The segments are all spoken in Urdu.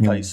28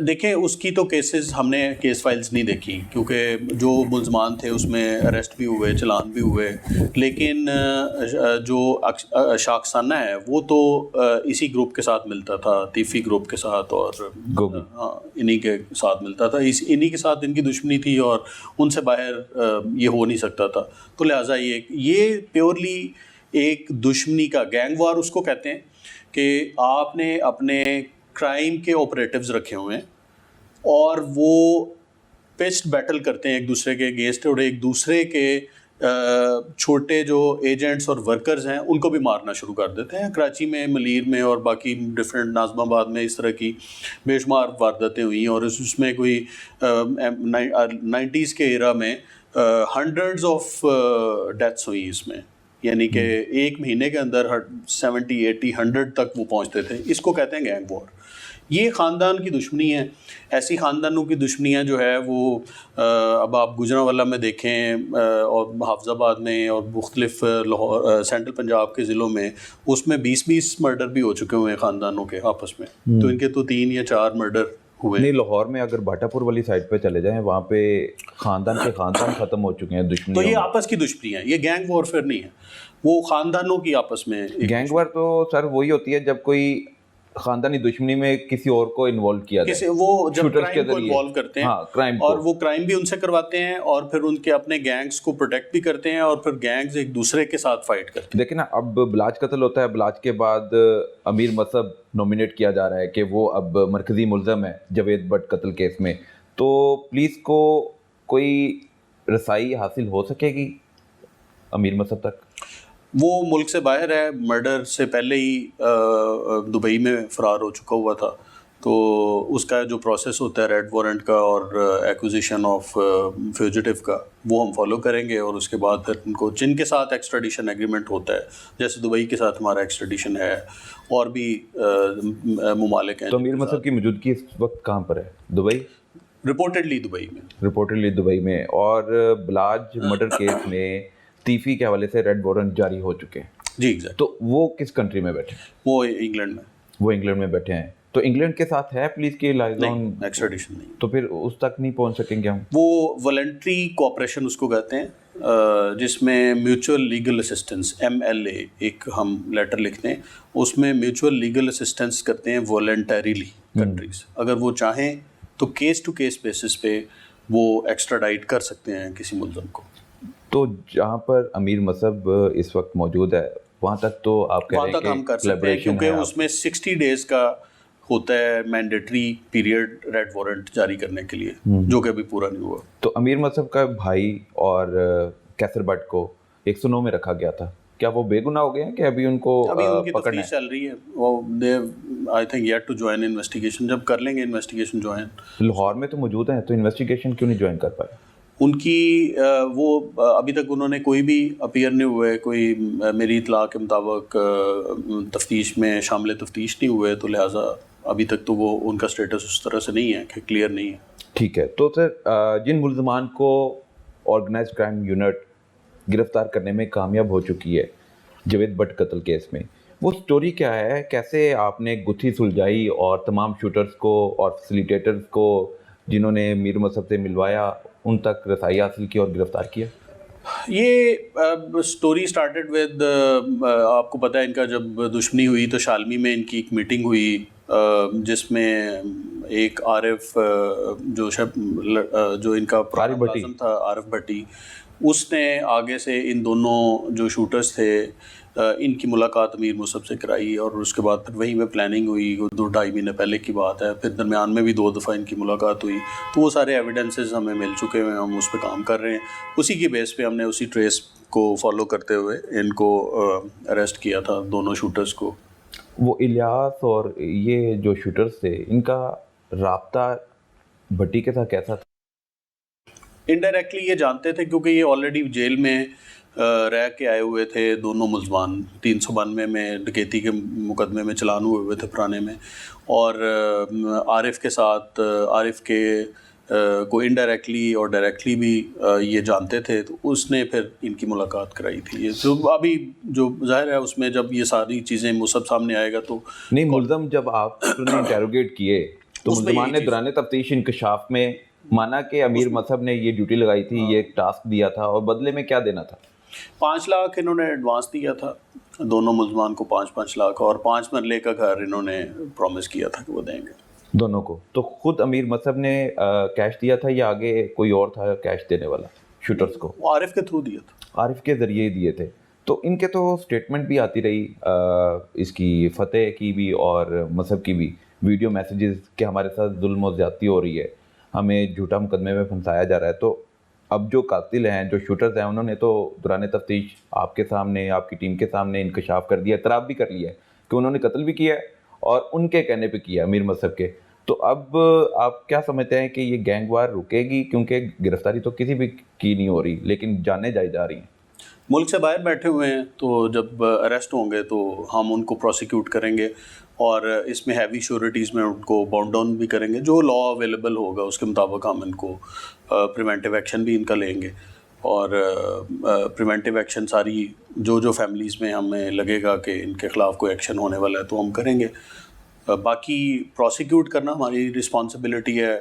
دیکھیں اس کی تو کیسز ہم نے کیس فائلز نہیں دیکھی کیونکہ جو ملزمان تھے اس میں اریسٹ بھی ہوئے, چلان بھی ہوئے, لیکن جو شاخسانہ ہے وہ تو اسی گروپ کے ساتھ ملتا تھا, تیفی گروپ کے ساتھ, اور ہاں انہی کے ساتھ ملتا تھا, انہی کے ساتھ ان کی دشمنی تھی اور ان سے باہر یہ ہو نہیں سکتا تھا. تو لہٰذا یہ پیورلی ایک دشمنی کا گینگ وار اس کو کہتے ہیں کہ آپ نے اپنے کرائم کے آپریٹیوز رکھے ہوئے ہیں اور وہ پیسٹ بیٹل کرتے ہیں ایک دوسرے کے اگینسٹ, اور ایک دوسرے کے چھوٹے جو ایجنٹس اور ورکرز ہیں ان کو بھی مارنا شروع کر دیتے ہیں. کراچی میں, ملیر میں اور باقی ڈفرینٹ ناظم آباد میں اس طرح کی بے شمار وارداتیں ہوئی ہیں, اور اس میں کوئی 90s کے ایرا میں ہنڈریڈز آف ڈیتھس ہوئی اس میں, یعنی کہ ایک مہینے کے اندر 70, 80, 100 تک وہ پہنچتے تھے. اس کو کہتے ہیں گینگ وار. یہ خاندان کی دشمنی ہے. ایسی خاندانوں کی دشمنیاں جو ہے وہ اب آپ گجرانوالہ میں دیکھیں اور حافظ آباد میں اور مختلف لاہور سینٹرل پنجاب کے ضلعوں میں, اس میں 20 مرڈر بھی ہو چکے ہوئے ہیں خاندانوں کے آپس میں. تو ان کے تو 3 یا 4 مرڈر ہوئے. نہیں, لاہور میں اگر بھاٹا پور والی سائڈ پہ چلے جائیں وہاں پہ خاندان کے خاندان ختم ہو چکے ہیں دشمنی. تو یہ آپس کی دشمنی ہے, یہ گینگ وارفیئر نہیں ہے, وہ خاندانوں کی آپس میں. گینگ وار تو سر وہی ہوتی ہے جب کوئی خاندانی دشمنی میں کسی اور کو انوالو کیا جائے, وہ جب کرائم کو انوالو کرتے ہیں, کرائم, اور وہ کرائم بھی ان سے کرواتے ہیں اور پھر ان کے اپنے گینگز کو پروٹیکٹ بھی کرتے ہیں, اور پھر گینگز ایک دوسرے کے ساتھ فائٹ کرتے ہیں. دیکھیں نا, اب بلاج قتل ہوتا ہے, بلاج کے بعد امیر مصعب نومینیٹ کیا جا رہا ہے کہ وہ اب مرکزی ملزم ہے جاوید بٹ قتل کیس میں. تو پولیس کو کوئی رسائی حاصل ہو سکے گی امیر مصعب تک؟ وہ ملک سے باہر ہے, مرڈر سے پہلے ہی دبئی میں فرار ہو چکا ہوا تھا. تو اس کا جو پروسیس ہوتا ہے ریڈ وارنٹ کا اور ایکوزیشن آف فیوجیٹیو کا, وہ ہم فالو کریں گے, اور اس کے بعد پھر ان کو جن کے ساتھ ایکسٹریڈیشن ایگریمنٹ ہوتا ہے, جیسے دبئی کے ساتھ ہمارا ایکسٹریڈیشن ہے اور بھی ممالک ہیں. تو امیر مصعب کی موجودگی اس وقت کہاں پر ہے؟ دبئی, رپورٹڈلی دبئی میں. رپورٹڈلی دبئی میں. اور بلاج مرڈر کیس میں تیفی کے حوالے سے ریڈ وارنٹ جاری ہو چکے ہیں. جی ایگزیکٹ. تو وہ کس کنٹری میں بیٹھے ہیں؟ وہ انگلینڈ میں. وہ انگلینڈ میں بیٹھے ہیں. تو انگلینڈ کے ساتھ ہے پولیس کی لائزون ایکسٹریڈیشن نہیں, تو پھر اس تک نہیں پہنچ سکیں گے ہم. وہ والنٹری کوآپریشن اس کو کہتے ہیں, جس میں میوچول لیگل اسسٹنس MLA ایک ہم لیٹر لکھتے ہیں, اس میں میوچول لیگل اسسٹنس کرتے ہیں والنٹریلی کنٹریز. اگر وہ چاہیں تو کیس ٹو کیس بیسس پہ وہ ایکسٹراڈائٹ کر سکتے ہیں کسی ملزم کو. تو جہاں پر امیر مصعب اس وقت موجود ہے وہاں تک تو آپ کہہ رہے ہیں کہ ہم کر سکتے ہیں, کیونکہ اس میں 60 days کا ہوتا ہے مینڈیٹری پیریڈ ریڈ وارنٹ جاری کرنے کے لیے, جو کہ ابھی پورا نہیں ہوا. تو امیر مصعب کا بھائی اور کیسر بٹ کو 109 میں رکھا گیا تھا, کیا وہ بے گناہ ہو گئے ہیں کہ ابھی ان کو پکڑنا چل رہی ہے؟ وہ I think it to join investigation, جب کر لیں گے انویسٹیگیشن جوائن. لاہور میں تو موجود ہیں, تو انویسٹیگیشن کیوں نہیں جوائن کر پائے؟ ان کی وہ ابھی تک انہوں نے کوئی بھی اپیئر نہیں ہوئے, کوئی میری اطلاع کے مطابق تفتیش میں شامل تفتیش نہیں ہوئے, تو لہٰذا ابھی تک تو وہ ان کا اسٹیٹس اس طرح سے نہیں ہے کہ کلیئر نہیں ہے. ٹھیک ہے. تو سر جن ملزمان کو آرگنائزڈ کرائم یونٹ گرفتار کرنے میں کامیاب ہو چکی ہے جاوید بٹ قتل کیس میں, وہ سٹوری کیا ہے؟ کیسے آپ نے گتھی سلجھائی اور تمام شوٹرز کو اور فیسیلیٹیٹرز کو جنہوں نے امیر مصعب سے ملوایا ان تک رسائی حاصل کی اور گرفتار کیا؟ یہ سٹوری سٹارٹڈ ود, آپ کو پتہ ہے ان کا جب دشمنی ہوئی تو شالمی میں ان کی ایک میٹنگ ہوئی, جس میں ایک عارف جو ان کا ملازم تھا, عارف بھٹی, اس نے آگے سے ان دونوں جو شوٹرز تھے ان کی ملاقات امیر مصعب سے کرائی, اور اس کے بعد پھر وہیں میں پلاننگ ہوئی, 2-2.5 مہینے پہلے کی بات ہے. پھر درمیان میں بھی 2 دفعہ ان کی ملاقات ہوئی. تو وہ سارے ایویڈنسز ہمیں مل چکے ہیں, ہم اس پہ کام کر رہے ہیں. اسی کی بیس پہ ہم نے اسی ٹریس کو فالو کرتے ہوئے ان کو اریسٹ کیا تھا, دونوں شوٹرز کو. وہ الیاس اور یہ جو شوٹرز تھے ان کا رابطہ بھٹی کے ساتھ کیسا تھا؟ انڈائریکٹلی یہ جانتے تھے, کیونکہ یہ آلریڈی جیل میں رہ کے آئے ہوئے تھے دونوں ملزمان. 392 میں ڈکیتی کے مقدمے میں چلان ہوئے تھے پرانے میں, اور عارف کے ساتھ, عارف کے کو انڈائریکٹلی اور ڈائریکٹلی بھی یہ جانتے تھے, تو اس نے پھر ان کی ملاقات کرائی تھی. تو ابھی جو ظاہر ہے اس میں جب یہ ساری چیزیں مصعب سامنے آئے گا تو نہیں, ملزم جب آپ نے انٹیروگیٹ کیے تو اس میں ملزمان نے یہی دوران تفتیش انکشاف میں مانا کہ امیر مصعب نے یہ ڈیوٹی لگائی تھی, یہ ایک ٹاسک دیا تھا اور بدلے میں کیا دینا تھا؟ 5 لاکھ انہوں نے ایڈوانس دیا تھا دونوں ملزمان کو, 5 لاکھ, اور 5 مرلے کا گھر انہوں نے پرومس کیا تھا کہ وہ دیں گے دونوں کو. تو خود امیر مصعب نے کیش دیا تھا یا آگے کوئی اور تھا کیش دینے والا شوٹرز کو؟ وہ عارف کے تھرو دیا تھا. عارف کے ذریعے دیے تھے. تو ان کے تو سٹیٹمنٹ بھی آتی رہی اس کی فتح کی بھی اور مصعب کی بھی, ویڈیو میسیجز کہ ہمارے ساتھ ظلم و زیادتی ہو رہی ہے, ہمیں جھوٹا مقدمے میں پھنسایا جا رہا ہے. تو اب جو قاتل ہیں, جو شوٹرز ہیں, انہوں نے تو دوران تفتیش آپ کے سامنے, آپ کی ٹیم کے سامنے انکشاف کر دیا, اعتراف بھی کر لیا ہے کہ انہوں نے قتل بھی کیا ہے اور ان کے کہنے پہ کیا امیر مصعب کے. تو اب آپ کیا سمجھتے ہیں کہ یہ گینگ وار رکے گی؟ کیونکہ گرفتاری تو کسی بھی کی نہیں ہو رہی لیکن جانیں جائی جا رہی ہیں. ملک سے باہر بیٹھے ہوئے ہیں, تو جب اریسٹ ہوں گے تو ہم ان کو پروسیکیوٹ کریں گے اور اس میں ہیوی شیورٹیز میں ان کو باؤنڈ ڈاؤن بھی کریں گے. جو لا اویلیبل ہوگا اس کے مطابق ہم ان کو پریونٹیو ایکشن بھی ان کا لیں گے, اور پریونٹیو ایکشن ساری جو فیملیز میں ہمیں لگے گا کہ ان کے خلاف کوئی ایکشن ہونے والا ہے تو ہم کریں گے. باقی پروسیکیوٹ کرنا ہماری رسپانسبلٹی ہے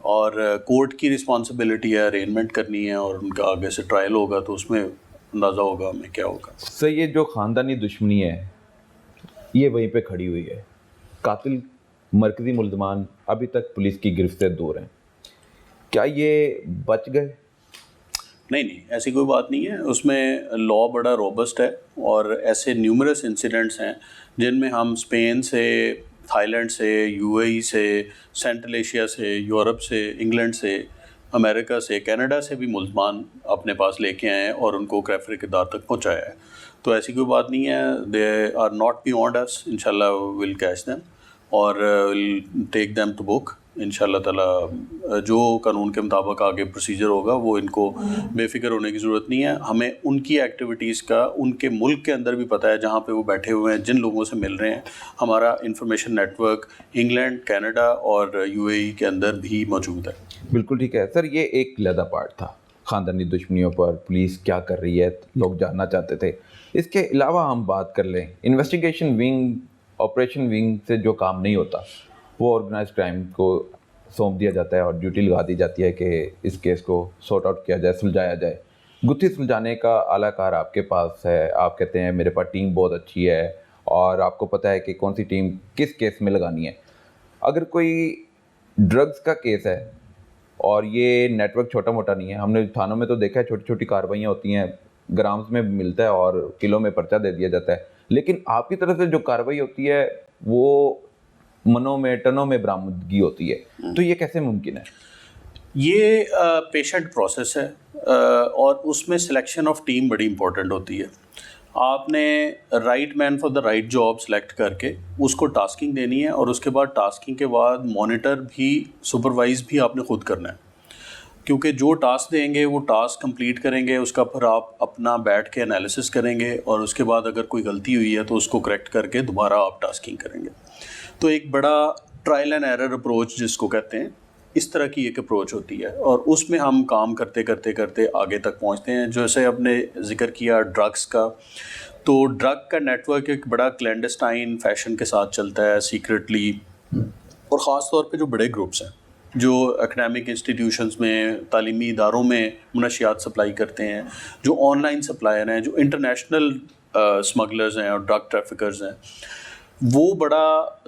اور کورٹ کی رسپانسبلٹی ہے, ارینجمنٹ کرنی ہے, اور ان کا آگے سے ٹرائل ہوگا تو اس میں اندازہ ہوگا ہمیں کیا ہوگا. سر یہ جو خاندانی دشمنی ہے یہ وہیں پہ کھڑی ہوئی ہے. قاتل مرکزی ملزمان ابھی تک پولیس کی گرفت سے دور ہیں, کیا یہ بچ گئے؟ نہیں, ایسی کوئی بات نہیں ہے. اس میں لا بڑا روبسٹ ہے اور ایسے نیومرس انسیڈنٹس ہیں جن میں ہم اسپین سے, تھائی لینڈ سے, یو اے ای سے, سینٹرل ایشیا سے, یورپ سے, انگلینڈ سے, امریکہ سے, کینیڈا سے بھی ملزمان اپنے پاس لے کے آئے ہیں اور ان کو کریفر اقدار تک پہنچایا ہے. تو ایسی کوئی بات نہیں ہے. دے آر ناٹ بیونڈ اس. انشاءاللہ ول کیچ دیم اور ول ٹیک دیم ٹو بک انشاءاللہ تعالیٰ. جو قانون کے مطابق آگے پروسیجر ہوگا وہ ان کو بے فکر ہونے کی ضرورت نہیں ہے. ہمیں ان کی ایکٹیویٹیز کا ان کے ملک کے اندر بھی پتہ ہے, جہاں پہ وہ بیٹھے ہوئے ہیں, جن لوگوں سے مل رہے ہیں. ہمارا information network England, Canada اور یو اے ای کے اندر بھی موجود ہے. بالکل ٹھیک ہے سر. یہ ایک علیحدہ پارٹ تھا خاندانی دشمنیوں پر پولیس کیا کر رہی ہے, لوگ جاننا چاہتے تھے. اس کے علاوہ ہم بات کر لیں انویسٹیگیشن ونگ, آپریشن ونگ سے جو کام نہیں ہوتا وہ آرگنائز کرائم کو سونپ دیا جاتا ہے اور ڈیوٹی لگا دی جاتی ہے کہ اس کیس کو سارٹ آؤٹ کیا جائے, سلجھایا جائے. گتھی سلجھانے کا اعلیٰ کار آپ کے پاس ہے, آپ کہتے ہیں میرے پاس ٹیم بہت اچھی ہے اور آپ کو پتہ ہے کہ کون سی ٹیم کس کیس میں لگانی ہے. اگر کوئی ڈرگز کا کیس ہے اور یہ نیٹ ورک چھوٹا موٹا نہیں ہے, ہم نے تھانوں میں تو دیکھا ہے چھوٹی چھوٹی کارروائیاں ہوتی ہیں, گرامز میں ملتا ہے اور کلوں میں پرچہ دے دیا جاتا ہے, لیکن آپ کی طرف سے جو کارروائی ہوتی ہے وہ منوں میں, ٹنوں میں برآمدگی ہوتی ہے. تو یہ کیسے ممکن ہے؟ یہ پیشنٹ پروسیس ہے اور اس میں سلیکشن آف ٹیم بڑی امپورٹنٹ ہوتی ہے. آپ نے right man for the right job select کر کے اس کو ٹاسکنگ دینی ہے, اور اس کے بعد ٹاسکنگ کے بعد مانیٹر بھی, سپروائز بھی آپ نے خود کرنا ہے. کیونکہ جو ٹاسک دیں گے وہ ٹاسک کمپلیٹ کریں گے, اس کا پھر آپ اپنا بیٹھ کے انالیسس کریں گے اور اس کے بعد اگر کوئی غلطی ہوئی ہے تو اس کو کریکٹ کر کے دوبارہ آپ ٹاسکنگ کریں گے. تو ایک بڑا ٹرائل اینڈ ایرر اپروچ جس کو کہتے ہیں, اس طرح کی ایک اپروچ ہوتی ہے, اور اس میں ہم کام کرتے کرتے کرتے آگے تک پہنچتے ہیں. جیسے آپ نے ذکر کیا ڈرگس کا, تو ڈرگ کا نیٹ ورک ایک بڑا کلینڈسٹائن فیشن کے ساتھ چلتا ہے, سیکرٹلی, اور خاص طور پہ جو بڑے گروپس ہیں جو اکیڈیمک انسٹیٹیوشنز میں, تعلیمی اداروں میں منشیات سپلائی کرتے ہیں, جو آن لائن سپلائر ہیں, جو انٹرنیشنل اسمگلرز ہیں اور ڈرگ ٹریفکرز ہیں, وہ بڑا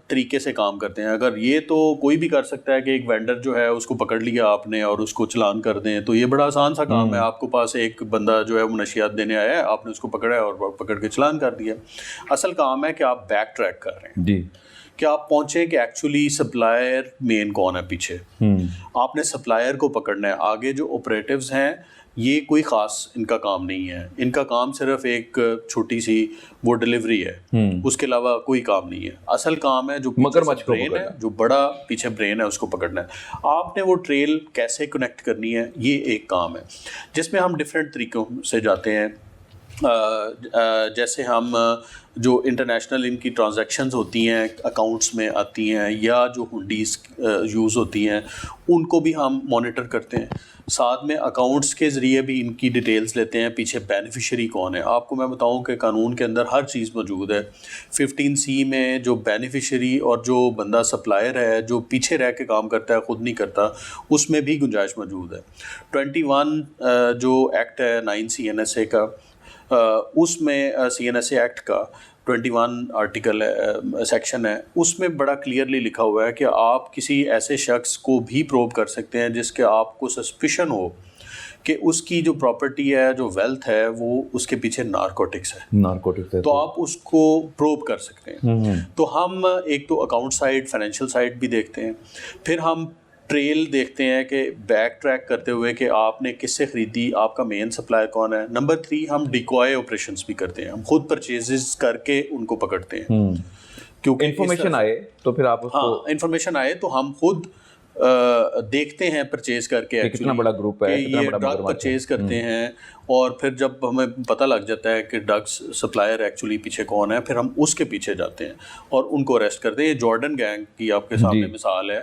طریقے سے کام کرتے ہیں. اگر یہ تو کوئی بھی کر سکتا ہے کہ ایک وینڈر جو ہے اس کو پکڑ لیا آپ نے اور اس کو چلان کر دیں, تو یہ بڑا آسان سا کام ہے. آپ کو پاس ایک بندہ جو ہے منشیات دینے آیا ہے, آپ نے اس کو پکڑا ہے اور پکڑ کے چلان کر دیا. اصل کام ہے کہ آپ بیک ٹریک کر رہے ہیں جی, کہ آپ پہنچیں کہ ایکچولی سپلائر مین کون ہے پیچھے. آپ نے سپلائر کو پکڑنا ہے. آگے جو آپریٹیوز ہیں یہ کوئی خاص ان کا کام نہیں ہے, ان کا کام صرف ایک چھوٹی سی وہ ڈلیوری ہے, اس کے علاوہ کوئی کام نہیں ہے. اصل کام ہے جو برین ہے, جو بڑا پیچھے برین ہے, اس کو پکڑنا ہے. آپ نے وہ ٹریل کیسے کنیکٹ کرنی ہے, یہ ایک کام ہے جس میں ہم ڈفرینٹ طریقوں سے جاتے ہیں. جیسے ہم جو انٹرنیشنل ان کی ٹرانزیکشنز ہوتی ہیں اکاؤنٹس میں آتی ہیں یا جو ہنڈیز یوز ہوتی ہیں ان کو بھی ہم مانیٹر کرتے ہیں. ساتھ میں اکاؤنٹس کے ذریعے بھی ان کی ڈیٹیلز لیتے ہیں, پیچھے بینیفیشری کون ہے. آپ کو میں بتاؤں کہ قانون کے اندر ہر چیز موجود ہے. 15C میں جو بینیفیشری اور جو بندہ سپلائر ہے جو پیچھے رہ کے کام کرتا ہے, خود نہیں کرتا, اس میں بھی گنجائش موجود ہے. 21 جو ایکٹ ہے 9 CNSA کا, اس میں CNSA ایکٹ کا 21 آرٹیکل ہے, سیکشن ہے, اس میں بڑا کلیئرلی لکھا ہوا ہے کہ آپ کسی ایسے شخص کو بھی پروب کر سکتے ہیں جس کے آپ کو سسپیشن ہو کہ اس کی جو پراپرٹی ہے, جو ویلتھ ہے, وہ اس کے پیچھے نارکوٹکس ہے, تو آپ اس کو پروب کر سکتے ہیں. تو ہم ایک تو اکاؤنٹ سائڈ, فائنینشیل سائڈ بھی دیکھتے ہیں, پھر ہم ٹریل دیکھتے ہیں کہ بیک ٹریک کرتے ہوئے کہ آپ نے کس سے خریدی, آپ کا مین سپلائر کون ہے. نمبر 3 ہم ڈیکوائے آپریشنس بھی کرتے ہیں, ہم خود پرچیزز کر کے ان کو پکڑتے ہیں, کیونکہ انفارمیشن آئے تو پھر آپ اس کو, ہاں انفارمیشن آئے تو ہم خود دیکھتے ہیں پرچیز کر کے کتنا بڑا گروپ ہے, کہ یہ ڈرگ پرچیز کرتے ہیں, اور پھر جب ہمیں پتہ لگ جاتا ہے کہ ڈرگس سپلائر ایکچولی پیچھے کون ہے, پھر ہم اس کے پیچھے جاتے ہیں اور ان کو اریسٹ کرتے ہیں. یہ جارڈن گینگ کی آپ کے سامنے مثال ہے.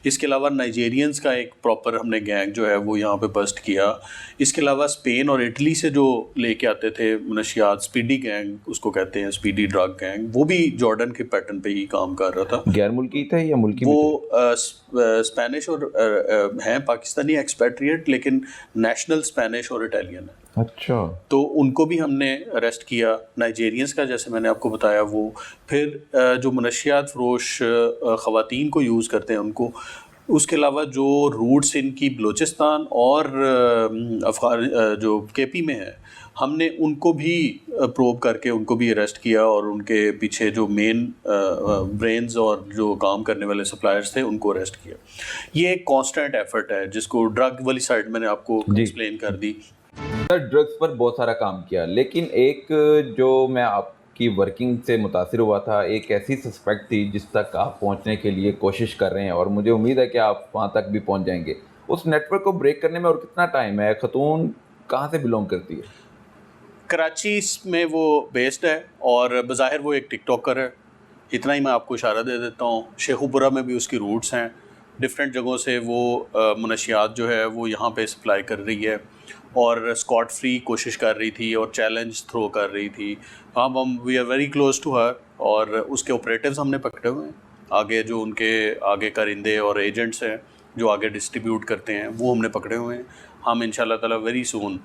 اس کے علاوہ نائجیرینز کا ایک پراپر ہم نے گینگ جو ہے وہ یہاں پہ بسٹ کیا. اس کے علاوہ اسپین اور اٹلی سے جو لے کے آتے تھے منشیات, اسپیڈی گینگ اس کو کہتے ہیں, اسپیڈی ڈرگ گینگ, وہ بھی جارڈن کے پیٹرن پہ ہی کام کر رہا تھا. غیر ملکی تھے یا ملکی؟ وہ اسپینش اور ہیں پاکستانی ایکسپیٹریٹ, لیکن نیشنل اسپینش اور اٹیلین ہے. اچھا, تو ان کو بھی ہم نے اریسٹ کیا. نائجیرینز کا جیسے میں نے آپ کو بتایا وہ, پھر جو منشیات فروش خواتین کو یوز کرتے ہیں ان کو. اس کے علاوہ جو روٹس ان کی بلوچستان اور جو KP میں ہے, ہم نے ان کو بھی پروب کر کے ان کو بھی اریسٹ کیا, اور ان کے پیچھے جو مین برینز اور جو کام کرنے والے سپلائرز تھے ان کو اریسٹ کیا. یہ ایک کانسٹنٹ ایفرٹ ہے جس کو ڈرگ والی سائڈ میں نے آپ کو ایکسپلین کر دی. سر ڈرگس پر بہت سارا کام کیا, لیکن ایک جو میں آپ کی ورکنگ سے متاثر ہوا تھا, ایک ایسی سسپیکٹ تھی جس تک آپ پہنچنے کے لیے کوشش کر رہے ہیں, اور مجھے امید ہے کہ آپ وہاں تک بھی پہنچ جائیں گے. اس نیٹ ورک کو بریک کرنے میں اور کتنا ٹائم ہے؟ خاتون کہاں سے بلونگ کرتی ہے؟ کراچی میں وہ بیسڈ ہے, اور بظاہر وہ ایک ٹک ٹاکر ہے. اتنا ہی میں آپ کو اشارہ دے دیتا ہوں. شیخوپورہ میں بھی اس کی روٹس ہیں, ڈفرینٹ جگہوں سے وہ منشیات جو ہے وہ یہاں پہ سپلائی کر رہی ہے, اور اسکاٹ فری کوشش کر رہی تھی اور چیلنج تھرو کر رہی تھی. ہم we are very close to her, اور اس کے آپریٹرز ہم نے پکڑے ہوئے ہیں. آگے جو ان کے آگے کرندے اور ایجنٹس ہیں جو آگے ڈسٹریبیوٹ کرتے ہیں, وہ ہم نے پکڑے ہوئے ہیں. ہم انشاءاللہ تعالیٰ very soon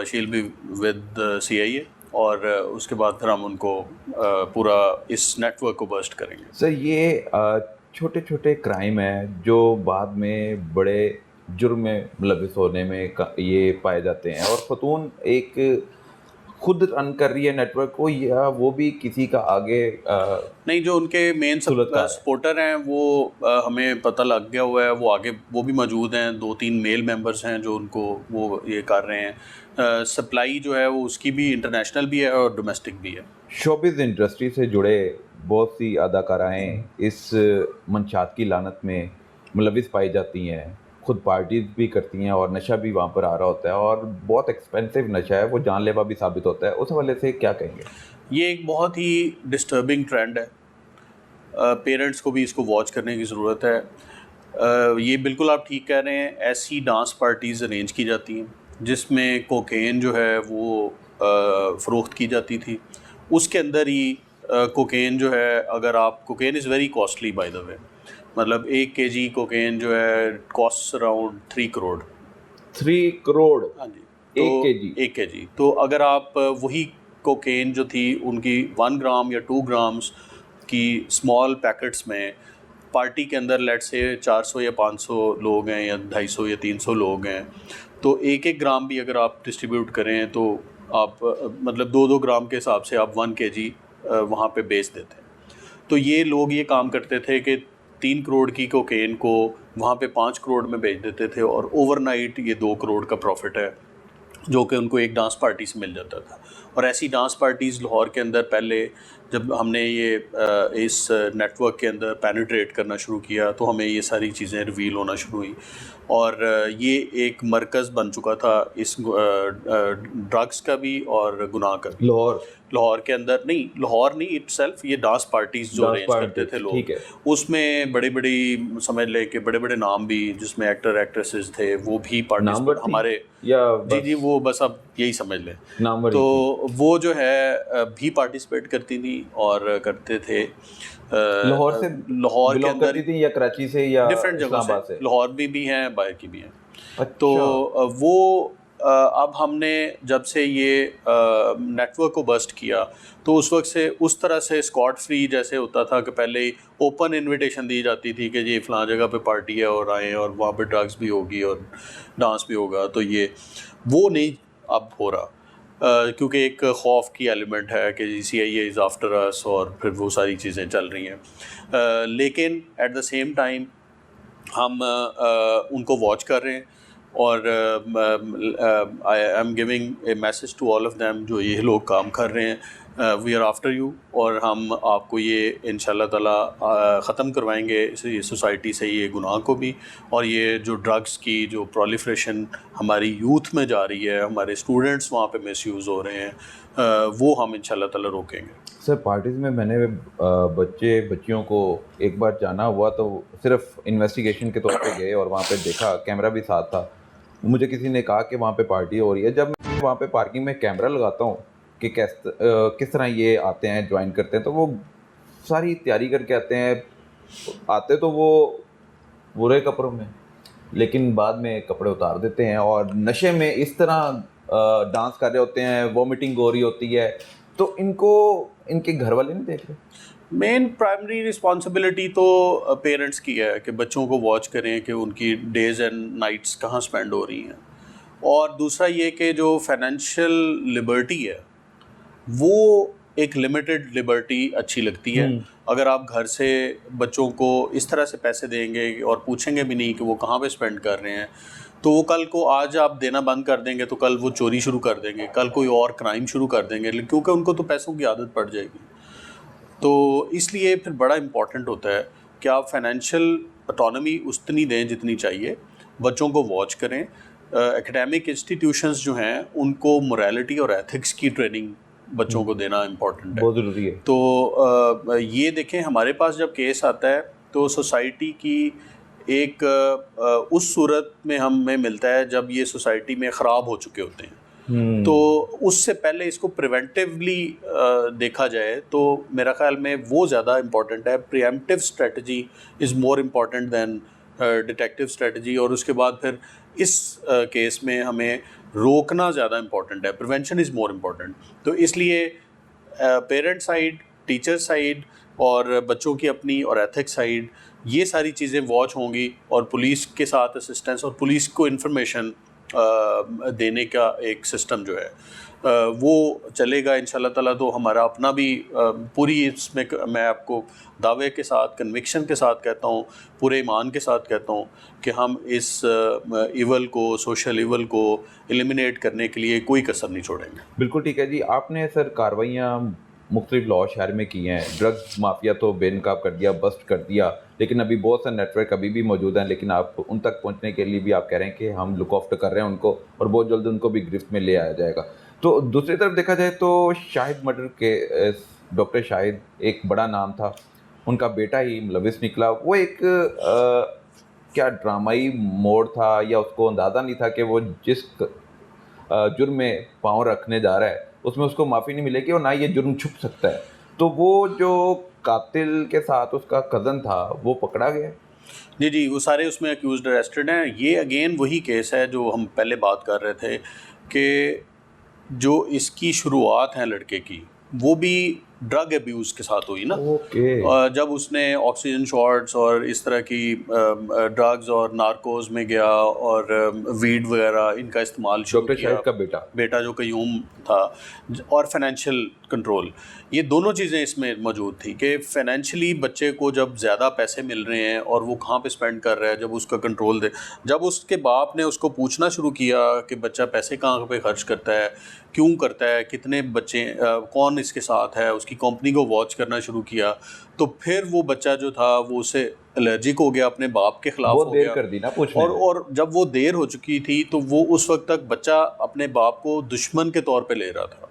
shall be with CIA, اور اس کے بعد پھر ہم ان کو پورا اس نیٹ ورک کو برسٹ کریں گے. سر یہ چھوٹے چھوٹے کرائم ہیں جو بعد میں بڑے جرم میں ملوث ہونے میں یہ پائے جاتے ہیں, اور خاتون ایک خود رن کر رہی ہے نیٹ ورک کو, یا وہ بھی کسی کا آگے نہیں, جو ان کے مین سپورٹر ہیں وہ ہمیں پتہ لگ گیا ہوا ہے, وہ آگے وہ بھی موجود ہیں. 2-3 میل ممبرس ہیں جو ان کو وہ یہ کر رہے ہیں. سپلائی جو ہے وہ اس کی بھی انٹرنیشنل بھی ہے اور ڈومیسٹک بھی ہے. شوبز انڈسٹری سے جڑے بہت سی اداکارائیں اس منشیات کی لعنت میں ملوث پائی جاتی ہیں, خود پارٹیز بھی کرتی ہیں, اور نشہ بھی وہاں پر آ رہا ہوتا ہے, اور بہت ایکسپینسو نشہ ہے, وہ جان لیوا بھی ثابت ہوتا ہے. اس حوالے سے کیا کہیں گے؟ یہ ایک بہت ہی ڈسٹربنگ ٹرینڈ ہے. پیرنٹس کو بھی اس کو واچ کرنے کی ضرورت ہے. یہ بالکل آپ ٹھیک کہہ رہے ہیں. ایسی ڈانس پارٹیز ارینج کی جاتی ہیں جس میں کوکین جو ہے وہ فروخت کی جاتی تھی. اس کے اندر ہی کوکین جو ہے, اگر آپ cocaine is very costly by the way, مطلب 1 kg کوکین جو ہے کاسٹ اراؤنڈ 3 کروڑ. 3 کروڑ؟ ہاں جی, 1 kg. تو اگر آپ وہی کوکین جو تھی ان کی 1 گرام یا 2 گرامز کی اسمال پیکٹس میں, پارٹی کے اندر لیٹ سے 400 یا 500 لوگ ہیں, یا 250 یا 300 لوگ ہیں, تو 1 گرام بھی اگر آپ ڈسٹریبیوٹ کریں تو آپ مطلب 2 گرام کے حساب سے آپ 1 kg وہاں پہ بیچ دیتے ہیں. تو یہ لوگ یہ کام کرتے تھے کہ 3 کروڑ کی کوکین کو وہاں پہ 5 کروڑ میں بیچ دیتے تھے, اور اوور نائٹ یہ 2 کروڑ کا پروفٹ ہے جو کہ ان کو ایک ڈانس پارٹی سے مل جاتا تھا. اور ایسی ڈانس پارٹیز لاہور کے اندر پہلے جب ہم نے یہ اس نیٹ ورک کے اندر پینیٹریٹ کرنا شروع کیا تو ہمیں یہ ساری چیزیں ریویل ہونا شروع ہوئی، اور یہ ایک مرکز بن چکا تھا اس ڈرگس کا بھی اور گناہ کا بھی۔ لاہور کے اندر نہیں، لاہور نہیں اٹ سیلف، یہ ڈانس پارٹیز جو ارینج کرتے تھے لوگ، اس میں بڑی بڑی سمجھ لے کہ بڑے بڑے نام بھی جس میں ایکٹر ایکٹریسز تھے وہ بھی پارٹیسپیٹ ہمارے، جی وہ بس اب یہی سمجھ لیں، تو وہ جو ہے بھی پارٹیسپیٹ کرتی تھی اور کرتے تھے۔ لاہور کے اندر یا کراچی سے یا ڈفرینٹ جگہوں سے، لاہور بھی ہیں، باہر کی بھی ہیں۔ تو وہ اب ہم نے جب سے یہ نیٹ ورک کو بسٹ کیا تو اس وقت سے اس طرح سے اسکاٹ فری جیسے ہوتا تھا کہ پہلے ہی اوپن انویٹیشن دی جاتی تھی کہ یہ فلاں جگہ پہ پارٹی ہے اور آئیں اور وہاں پہ ڈرگس بھی ہوگی اور ڈانس بھی ہوگا، تو یہ وہ نہیں اب ہو رہا، کیونکہ ایک خوف کی ایلیمنٹ ہے کہ CIA از آفٹر اس اور پھر وہ ساری چیزیں چل رہی ہیں، لیکن ایٹ دا سیم ٹائم ہم ان کو واچ کر رہے ہیں، اور I am giving a message to all of them, جو یہ لوگ کام کر رہے ہیں، وی آر آفٹر یو، اور ہم آپ کو یہ ان شاء اللہ تعالیٰ ختم کروائیں گے یہ سوسائٹی سے یہ گناہ کو بھی، اور یہ جو ڈرگس کی جو پرولیفریشن ہماری یوتھ میں جا رہی ہے، ہمارے اسٹوڈنٹس وہاں پہ مس یوز ہو رہے ہیں، وہ ہم ان شاء اللہ تعالیٰ روکیں گے۔ سر پارٹیز میں میں نے بچیوں کو ایک بار جانا ہوا تو صرف انویسٹیگیشن کے طور پہ گئے اور وہاں پہ دیکھا، کیمرہ بھی ساتھ تھا، مجھے کسی نے کہا کہ وہاں پہ پارٹی ہو رہی ہے، جب میں وہاں پہ پارکنگ میں کیمرہ لگاتا ہوں کہ کس طرح یہ آتے ہیں جوائن کرتے ہیں، تو وہ ساری تیاری کر کے آتے تو وہ برے کپڑوں میں، لیکن بعد میں کپڑے اتار دیتے ہیں اور نشے میں اس طرح ڈانس کر رہے ہوتے ہیں، وومٹنگ ہو رہی ہوتی ہے، تو ان کو ان کے گھر والے نہیں دیکھ رہے؟ مین پرائمری رسپانسبلٹی تو پیرنٹس کی ہے کہ بچوں کو واچ کریں کہ ان کی ڈیز اینڈ نائٹس کہاں سپینڈ ہو رہی ہیں، اور دوسرا یہ کہ جو فائنینشیل لبرٹی ہے وہ ایک لمیٹڈ لبرٹی اچھی لگتی ہے۔ اگر آپ گھر سے بچوں کو اس طرح سے پیسے دیں گے اور پوچھیں گے بھی نہیں کہ وہ کہاں پہ سپینڈ کر رہے ہیں، تو وہ کل کو آج آپ دینا بند کر دیں گے تو کل وہ چوری شروع کر دیں گے، کل کوئی اور کرائم شروع کر دیں گے، کیونکہ ان کو تو پیسوں کی عادت پڑ جائے گی۔ تو اس لیے پھر بڑا امپورٹنٹ ہوتا ہے کہ آپ فائنینشیل اٹانومی اتنی دیں جتنی چاہیے، بچوں کو واچ کریں۔ اکیڈیمک انسٹیٹیوشنز جو ہیں ان کو موریلٹی اور ایتھکس کی ٹریننگ بچوں کو دینا امپورٹنٹ ہے، بہت ضروری ہے۔ تو یہ دیکھیں ہمارے پاس جب کیس آتا ہے تو سوسائٹی کی ایک اس صورت میں ہمیں ملتا ہے جب یہ سوسائٹی میں خراب ہو چکے ہوتے ہیں، تو اس سے پہلے اس کو پریونٹیولی دیکھا جائے تو میرا خیال میں وہ زیادہ امپورٹنٹ ہے۔ Preemptive strategy is more important than detective strategy, اور اس کے بعد پھر اس کیس میں ہمیں روکنا زیادہ امپورٹنٹ ہے، پریونشن از مور امپورٹنٹ۔ تو اس لیے پیرنٹ سائڈ، ٹیچر سائڈ اور بچوں کی اپنی اور ایتھکس سائڈ، یہ ساری چیزیں واچ ہوں گی، اور پولیس کے ساتھ اسسٹنس اور پولیس کو انفارمیشن دینے کا ایک سسٹم جو ہے وہ چلے گا ان شاء اللہ تعالیٰ۔ تو ہمارا اپنا بھی پوری اس میں آپ کو دعوے کے ساتھ، کنوکشن کے ساتھ کہتا ہوں، پورے ایمان کے ساتھ کہتا ہوں کہ ہم اس ایول کو، سوشل ایول کو ایلیمینیٹ کرنے کے لیے کوئی کسر نہیں چھوڑیں گے۔ بالکل ٹھیک ہے جی، آپ نے سر کارروائیاں مختلف لاہور شہر میں کی ہیں، ڈرگز مافیا تو بے نقاب کر دیا، بسٹ کر دیا، لیکن ابھی بہت سے نیٹ ورک ابھی بھی موجود ہیں، لیکن آپ ان تک پہنچنے کے لیے بھی آپ کہہ رہے ہیں کہ ہم لک آفٹر کر رہے ہیں ان کو، اور بہت جلد ان کو بھی گرفت میں لے آیا جائے گا۔ تو دوسری طرف دیکھا جائے تو شاہد مرڈر کے ڈاکٹر شاہد ایک بڑا نام تھا، ان کا بیٹا ہی ملوث نکلا، وہ ایک کیا ڈرامائی موڑ تھا، یا اس کو اندازہ نہیں تھا کہ وہ جس جرم میں پاؤں رکھنے جا رہا ہے اس میں اس کو معافی نہیں ملے گی، اور نہ یہ جرم چھپ سکتا ہے، تو وہ جو قاتل کے ساتھ اس کا کزن تھا وہ پکڑا گیا؟ جی وہ سارے اس میں اکیوزڈ اریسٹڈ ہیں۔ یہ اگین وہی کیس ہے جو ہم پہلے بات کر رہے تھے کہ جو اس کی شروعات ہیں لڑکے کی وہ بھی ڈرگ ایبیوز کے ساتھ ہوئی نا، جب اس نے آکسیجن شارٹس اور اس طرح کی ڈرگز اور نارکوز میں گیا اور ویڈ وغیرہ ان کا استعمال شروع کیا۔ ڈاکٹر شاہد کا بیٹا جو قیوم تھا، اور فائنینشیل کنٹرول, یہ دونوں چیزیں اس میں موجود تھی کہ فائنینشلی بچے کو جب زیادہ پیسے مل رہے ہیں اور وہ کہاں پہ اسپینڈ کر رہا ہے, جب اس کا کنٹرول دے, جب اس کے باپ نے اس کو پوچھنا شروع کیا کہ بچہ پیسے کہاں پہ خرچ کرتا ہے, کیوں کرتا ہے, کتنے بچے, کون اس کے ساتھ ہے, اس کی کمپنی کو واچ کرنا شروع کیا, تو پھر وہ بچہ جو تھا وہ اسے الرجک ہو گیا, اپنے باپ کے خلاف ہو گیا. کر دی نا پوچھنے میں. اور جب وہ دیر ہو چکی تھی تو وہ اس وقت تک بچہ اپنے باپ کو دشمن کے طور پہ لے رہا تھا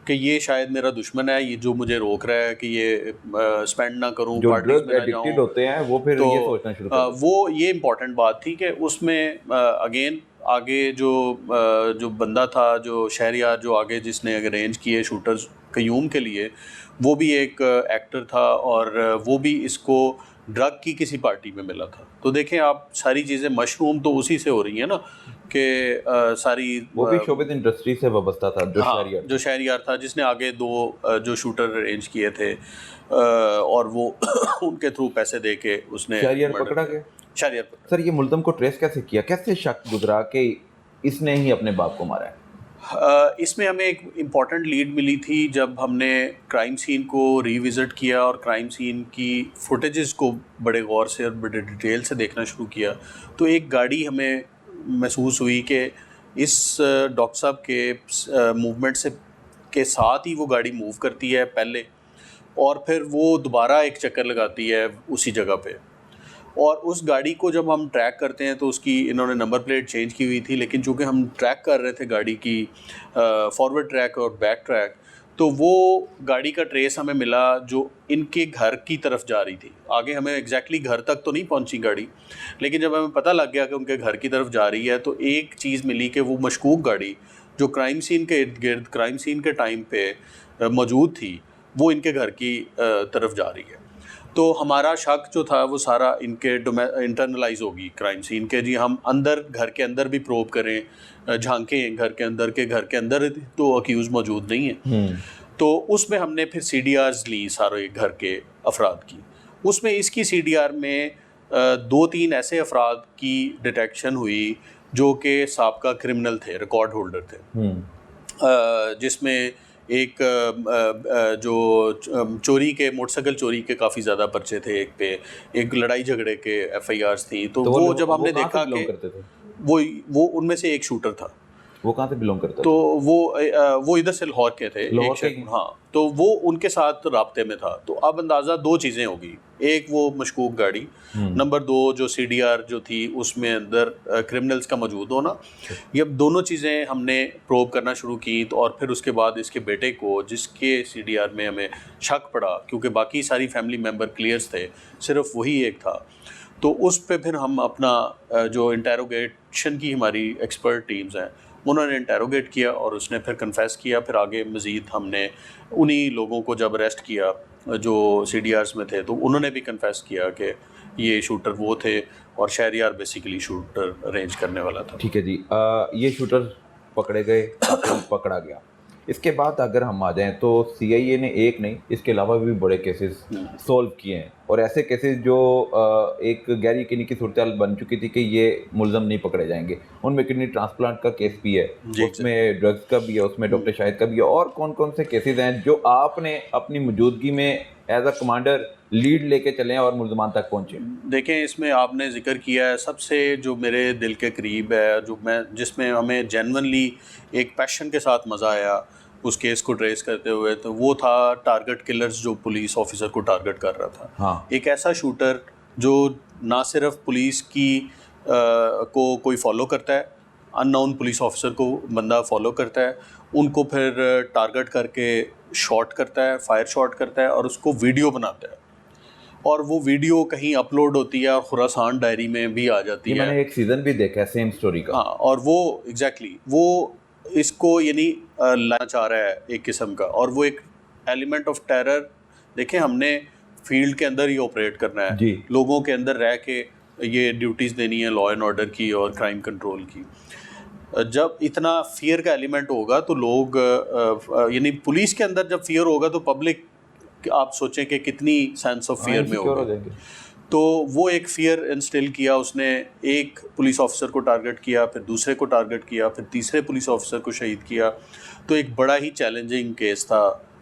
کہ یہ شاید میرا دشمن ہے, یہ جو مجھے روک رہا ہے کہ یہ اسپینڈ نہ کروں, پارٹیز میں نہ جاؤں. ہوتے ہیں وہ پھر یہ سوچنا شروع کر وہ یہ امپورٹنٹ بات تھی کہ اس میں اگین آگے جو بندہ تھا, جو شہریار جو آگے جس نے ارینج کیے شوٹرز قیوم کے لیے, وہ بھی ایک ایکٹر تھا اور وہ بھی اس کو ڈرگ کی کسی پارٹی میں ملا تھا. تو دیکھیں آپ ساری چیزیں مشروم تو اسی سے ہو رہی ہیں نا کہ ساری, وہ بھی شوبز انڈسٹری سے وابستہ تھا جو شہریار تھا جس نے آگے 2 جو شوٹر ارینج کیے تھے اور وہ ان کے تھرو پیسے دے کے اس نے شہریار پکڑا گیا. شہریار پکڑا. سر یہ ملزم کو ٹریس کیسے کیا, کیسے شک گزرا کہ اس نے ہی اپنے باپ کو مارا ہے؟ اس میں ہمیں ایک امپورٹنٹ لیڈ ملی تھی جب ہم نے کرائم سین کو ری وزٹ کیا اور کرائم سین کی فوٹیجز کو بڑے غور سے اور بڑے ڈیٹیل سے دیکھنا شروع کیا, تو ایک گاڑی ہمیں محسوس ہوئی کہ اس ڈاکٹر صاحب کے موومنٹ سے کے ساتھ ہی وہ گاڑی موو کرتی ہے پہلے, اور پھر وہ دوبارہ ایک چکر لگاتی ہے اسی جگہ پہ. اور اس گاڑی کو جب ہم ٹریک کرتے ہیں تو اس کی انہوں نے نمبر پلیٹ چینج کی ہوئی تھی, لیکن چونکہ ہم ٹریک کر رہے تھے گاڑی کی فارورڈ ٹریک اور بیک ٹریک, تو وہ گاڑی کا ٹریس ہمیں ملا جو ان کے گھر کی طرف جا رہی تھی. آگے ہمیں ایگزیکٹلی گھر تک تو نہیں پہنچی گاڑی, لیکن جب ہمیں پتہ لگ گیا کہ ان کے گھر کی طرف جا رہی ہے تو ایک چیز ملی کہ وہ مشکوک گاڑی جو کرائم سین کے ارد گرد کرائم سین کے ٹائم پہ موجود تھی وہ ان کے گھر کی طرف جا رہی ہے. تو ہمارا شک جو تھا وہ سارا ان کے انٹرنلائز ہوگی کرائم سین کے, جی ہم اندر گھر کے اندر بھی پروب کریں, جھانکیں گھر کے اندر تو اکیوز موجود نہیں ہے. تو اس میں ہم نے پھر سی ڈی آرز لی سارے گھر کے افراد کی. اس میں اس کی سی ڈی آر میں 2-3 ایسے افراد کی ڈیٹیکشن ہوئی جو کہ سابقہ کرمنل تھے, ریکارڈ ہولڈر تھے, جس میں ایک جو چوری کے موٹر سائیکل چوری کے کافی زیادہ پرچے تھے, ایک پہ ایک لڑائی جھگڑے کے ایف آئی آرز تھیں. تو وہ جب ہم نے دیکھا کہ وہ ان میں سے ایک شوٹر تھا. وہ کہاں سے بلونگ کرتا تو وہ ادھر سے لاہور کے تھے, ہاں, تو وہ ان کے ساتھ رابطے میں تھا. تو اب اندازہ 2 چیزیں ہوگی, ایک وہ مشکوک گاڑی, نمبر 2 جو سی ڈی آر جو تھی اس میں اندر کرمنلز کا موجود ہونا. یہ دونوں چیزیں ہم نے پروب کرنا شروع کی. تو اور پھر اس کے بعد اس کے بیٹے کو, جس کے سی ڈی آر میں ہمیں شک پڑا کیونکہ باقی ساری فیملی ممبر کلیئرز تھے, صرف وہی ایک تھا, تو اس پہ پھر ہم اپنا جو انٹیروگیشن کی ہماری ایکسپرٹ ٹیمز ہیں انہوں نے انٹیروگیٹ کیا اور اس نے پھر کنفیس کیا. پھر آگے مزید ہم نے انہی لوگوں کو جب اریسٹ کیا جو سی ڈی آرز میں تھے تو انہوں نے بھی کنفیس کیا کہ یہ شوٹر وہ تھے اور شہریار بیسیکلی شوٹر ارینج کرنے والا تھا. ٹھیک ہے جی, یہ شوٹر پکڑے گئے, پکڑا گیا. اس کے بعد اگر ہم آ جائیں تو سی آئی اے نے ایک نہیں اس کے علاوہ بھی بڑے کیسز سولو کیے ہیں, اور ایسے کیسز جو ایک غیر یقینی کی صورتحال بن چکی تھی کہ یہ ملزم نہیں پکڑے جائیں گے. ان میں کڈنی ٹرانسپلانٹ کا کیس بھی ہے, اس میں ڈرگس کا بھی ہے, اس میں ڈاکٹر شاہد کا بھی ہے, اور کون کون سے کیسز ہیں جو آپ نے اپنی موجودگی میں ایز اے کمانڈر لیڈ لے کے چلیں اور ملزمان تک پہنچے؟ دیکھیں اس میں آپ نے ذکر کیا ہے سب سے جو میرے دل کے قریب ہے, جو جس میں ہمیں جینونلی ایک پیشن کے ساتھ مزہ آیا اس کیس کو ٹریس کرتے ہوئے, تو وہ تھا ٹارگٹ کلرز جو پولیس آفیسر کو ٹارگٹ کر رہا تھا. ہاں, ایک ایسا شوٹر جو نہ صرف پولیس کی کو کوئی فالو کرتا ہے, ان نون پولیس آفیسر کو بندہ فالو کرتا ہے, ان کو پھر ٹارگٹ کر کے شاٹ کرتا ہے, فائر شاٹ کرتا ہے اور اس کو ویڈیو بناتا ہے, اور وہ ویڈیو کہیں اپلوڈ ہوتی ہے اور خراسان ڈائری میں بھی آ جاتی ہے. میں نے ایک سیزن بھی دیکھا ہے سیم سٹوری کا. ہاں, اور وہ ایگزیکٹلی وہ اس کو یعنی لانا چاہ رہا ہے ایک قسم کا, اور وہ ایک ایلیمنٹ آف ٹیرر. دیکھیں ہم نے فیلڈ کے اندر ہی آپریٹ کرنا ہے جی, لوگوں کے اندر رہ کے یہ ڈیوٹیز دینی ہے لا اینڈ آرڈر کی اور کرائم کنٹرول کی. جب اتنا فیئر کا ایلیمنٹ ہوگا تو لوگ یعنی پولیس کے اندر جب فیئر ہوگا تو پبلک آپ سوچیں کہ کتنی سینس آف فیئر میں ہوگا. تو وہ ایک فیئر انسٹل کیا اس نے, ایک پولیس آفیسر کو ٹارگٹ کیا, پھر دوسرے کو ٹارگٹ کیا, پھر تیسرے پولیس آفیسر کو شہید کیا. تو ایک بڑا ہی چیلنجنگ کیس تھا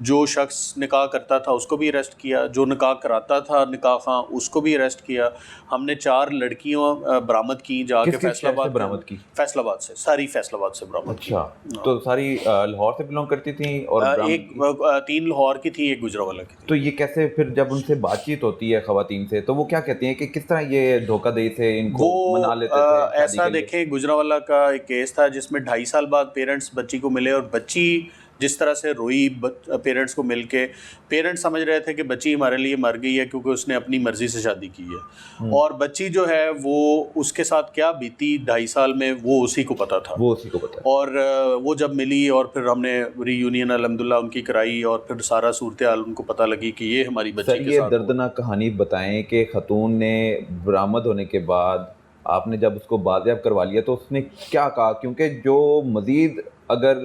جو شخص نکاح کرتا تھا اس کو بھی اریسٹ کیا, جو نکاح کراتا تھا نکاح خواں اس کو بھی اریسٹ کیا. ہم نے 4 لڑکیاں برآمد کی جا کے فیصل آباد برآمد کی؟ فیصل آباد سے, ساری فیصل آباد سے برآمد کی. اچھا, تو ساری لاہور سے بلونگ کرتی تھیں اور ایک 3 لاہور کی تھی, ایک گجرانوالہ کی تھی. تو یہ کیسے پھر جب ان سے بات چیت ہوتی ہے خواتین سے تو وہ کیا کہتی ہیں کہ کس طرح یہ دھوکہ دہی سے ان کو منا لیتے تھے؟ ایسا دیکھیں, گجرانوالہ کا ایک کیس تھا جس میں 2.5 سال بعد پیرنٹس بچی کو ملے, اور بچی جس طرح سے روئی پیرنٹس کو مل کے. پیرنٹس سمجھ رہے تھے کہ بچی ہمارے لیے مر گئی ہے کیونکہ اس نے اپنی مرضی سے شادی کی ہے, اور بچی جو ہے وہ اس کے ساتھ کیا بیتی 2.5 سال میں وہ اسی کو پتہ تھا. اور وہ جب ملی اور پھر ہم نے ری یونین الحمدللہ ان کی کرائی, اور پھر سارا صورتحال ان کو پتہ لگی کہ یہ ہماری بچی کے ساتھ. یہ دردناک کہانی بتائیں کہ خاتون نے برآمد ہونے کے بعد آپ نے جب اس کو بازیاب کروا لیا تو اس نے کیا کہا, کیونکہ جو مزید اگر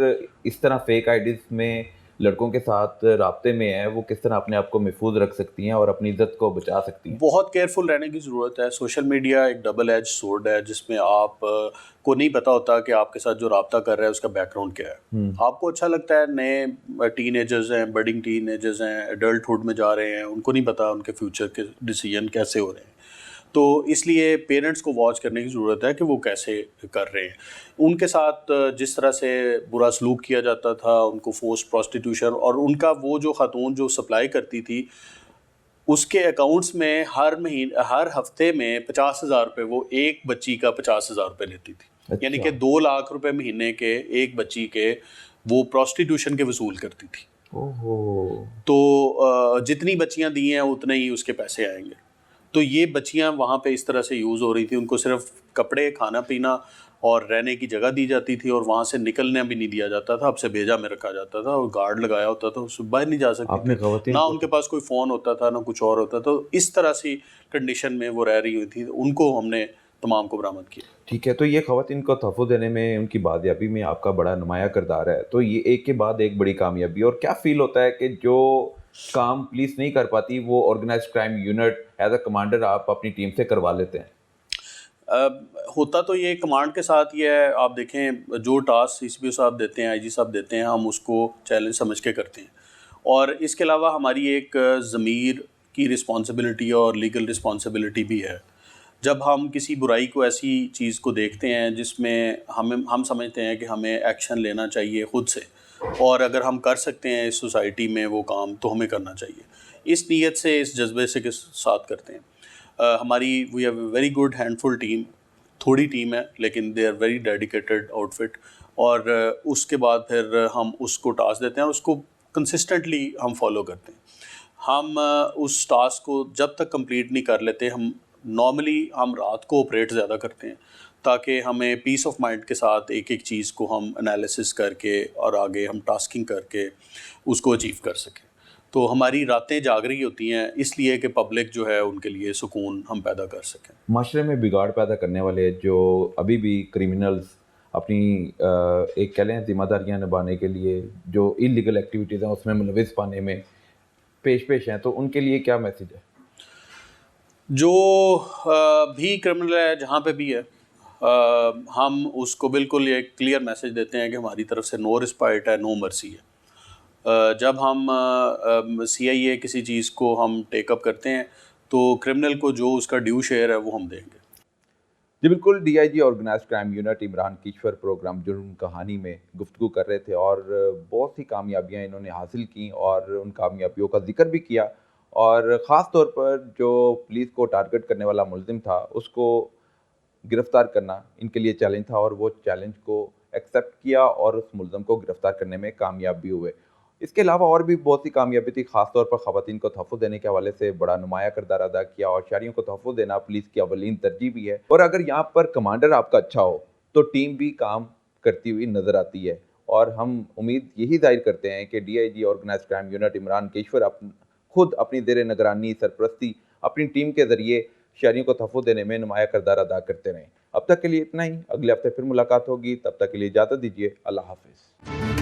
اس طرح فیک آئی ڈیز میں لڑکوں کے ساتھ رابطے میں ہے وہ کس طرح اپنے آپ کو محفوظ رکھ سکتی ہیں اور اپنی عزت کو بچا سکتی ہیں؟ بہت کیئرفل رہنے کی ضرورت ہے. سوشل میڈیا ایک ڈبل ایج سورڈ ہے جس میں آپ کو نہیں پتہ ہوتا کہ آپ کے ساتھ جو رابطہ کر رہا ہے اس کا بیک گراؤنڈ کیا ہے. آپ کو اچھا لگتا ہے, نئے ٹین ایجرز ہیں, بڈنگ ٹین ایجرز ہیں, ایڈلٹ ہوڈ میں جا رہے ہیں, ان کو نہیں پتہ ان کے فیوچر کے ڈیسیجن کیسے ہو رہے ہیں. تو اس لیے پیرنٹس کو واچ کرنے کی ضرورت ہے کہ وہ کیسے کر رہے ہیں. ان کے ساتھ جس طرح سے برا سلوک کیا جاتا تھا, ان کو فورس پروسٹیٹیوشن, اور ان کا وہ جو خاتون جو سپلائی کرتی تھی اس کے اکاؤنٹس میں ہر ہفتے میں 50,000 روپے, وہ ایک بچی کا 50,000 روپے لیتی تھی. یعنی کہ 2 لاکھ روپے مہینے کے ایک بچی کے وہ پروسٹیٹیوشن کے وصول کرتی تھی. تو جتنی بچیاں دی ہیں اتنے ہی اس کے پیسے آئیں گے. تو یہ بچیاں وہاں پہ اس طرح سے یوز ہو رہی تھی. ان کو صرف کپڑے, کھانا پینا اور رہنے کی جگہ دی جاتی تھی, اور وہاں سے نکلنے بھی نہیں دیا جاتا تھا. اب سے بھیجا میں رکھا جاتا تھا اور گارڈ لگایا ہوتا تھا, اس سے باہر نہیں جا سکتی, نہ ان کے پاس کوئی فون ہوتا تھا نہ کچھ اور ہوتا تھا. تو اس طرح سی کنڈیشن میں وہ رہ رہی ہوئی تھی. ان کو ہم نے تمام کو برآمد کیا. ٹھیک ہے, تو یہ خواتین کو تحفظ دینے میں, ان کی بازیابی میں آپ کا بڑا نمایاں کردار ہے. تو یہ ایک کے بعد ایک بڑی کامیابی, اور کیا فیل ہوتا ہے کہ جو کام پولیس نہیں کر پاتی وہ organised crime unit as a commander آپ اپنی ٹیم سے کروا لیتے ہیں؟ ہوتا تو یہ کمانڈ کے ساتھ یہ ہے, آپ دیکھیں جو ٹاسک سی پی او صاحب دیتے ہیں, آئی جی صاحب دیتے ہیں, ہم اس کو چیلنج سمجھ کے کرتے ہیں. اور اس کے علاوہ ہماری ایک ضمیر کی رسپانسبلٹی اور لیگل رسپانسبلٹی بھی ہے. جب ہم کسی برائی کو, ایسی چیز کو دیکھتے ہیں جس میں ہم سمجھتے ہیں کہ ہمیں ایکشن لینا چاہیے خود سے, اور اگر ہم کر سکتے ہیں اس سوسائٹی میں وہ کام تو ہمیں کرنا چاہیے. اس نیت سے, اس جذبے سے کے ساتھ کرتے ہیں. ہماری we have a very good handful team, تھوڑی ٹیم ہے لیکن they are very dedicated outfit. اور اس کے بعد پھر ہم اس کو ٹاسک دیتے ہیں اور اس کو کنسسٹنٹلی ہم فالو کرتے ہیں. ہم اس ٹاسک کو جب تک کمپلیٹ نہیں کر لیتے, نارملی ہم رات کو آپریٹ زیادہ کرتے ہیں تاکہ ہمیں پیس آف مائنڈ کے ساتھ ایک ایک چیز کو ہم انالیسس کر کے اور آگے ہم ٹاسکنگ کر کے اس کو اچیو کر سکیں. تو ہماری راتیں جاگ رہی ہوتی ہیں اس لیے کہ پبلک جو ہے ان کے لیے سکون ہم پیدا کر سکیں. معاشرے میں بگاڑ پیدا کرنے والے جو ابھی بھی کرمنلز اپنی ایک کہہ لیں ذمہ داریاں نبھانے کے لیے جو انلیگل ایکٹیویٹیز ہیں اس میں ملوث پانے میں پیش ہیں, تو ان کے لیے کیا میسیج ہے؟ جو بھی کرمنل ہے جہاں پہ بھی ہے, ہم اس کو بالکل یہ کلیئر میسیج دیتے ہیں کہ ہماری طرف سے نو رسپائٹ ہے, نو مرسی ہے. جب ہم سی آئی اے کسی چیز کو ہم ٹیک اپ کرتے ہیں تو کرمنل کو جو اس کا ڈیو شیئر ہے وہ ہم دیں گے. جی بالکل, D I G organised crime unit Imran Kishore programme جرم کہانی میں گفتگو کر رہے تھے, اور بہت سی کامیابیاں انہوں نے حاصل کیں اور ان کامیابیوں کا ذکر بھی کیا. اور خاص طور پر جو پولیس کو ٹارگٹ کرنے والا ملزم تھا اس کو گرفتار کرنا ان کے لیے چیلنج تھا, اور وہ چیلنج کو ایکسیپٹ کیا اور اس ملزم کو گرفتار کرنے میں کامیاب بھی ہوئے. اس کے علاوہ اور بھی بہت سی کامیابی تھی, خاص طور پر خواتین کو تحفظ دینے کے حوالے سے بڑا نمایاں کردار ادا کیا, اور شہریوں کو تحفظ دینا پولیس کی اولین ترجیح بھی ہے. اور اگر یہاں پر کمانڈر آپ کا اچھا ہو تو ٹیم بھی کام کرتی ہوئی نظر آتی ہے. اور ہم امید یہی ظاہر کرتے ہیں کہ D I G organised crime unit Imran Kishore خود اپنی زیر نگرانی سرپرستی اپنی ٹیم کے ذریعے شہریوں کو تحفظ دینے میں نمایاں کردار ادا کرتے رہیں. اب تک کے لیے اتنا ہی, اگلے ہفتے پھر ملاقات ہوگی, تب تک کے لیے اجازت دیجیے, اللہ حافظ.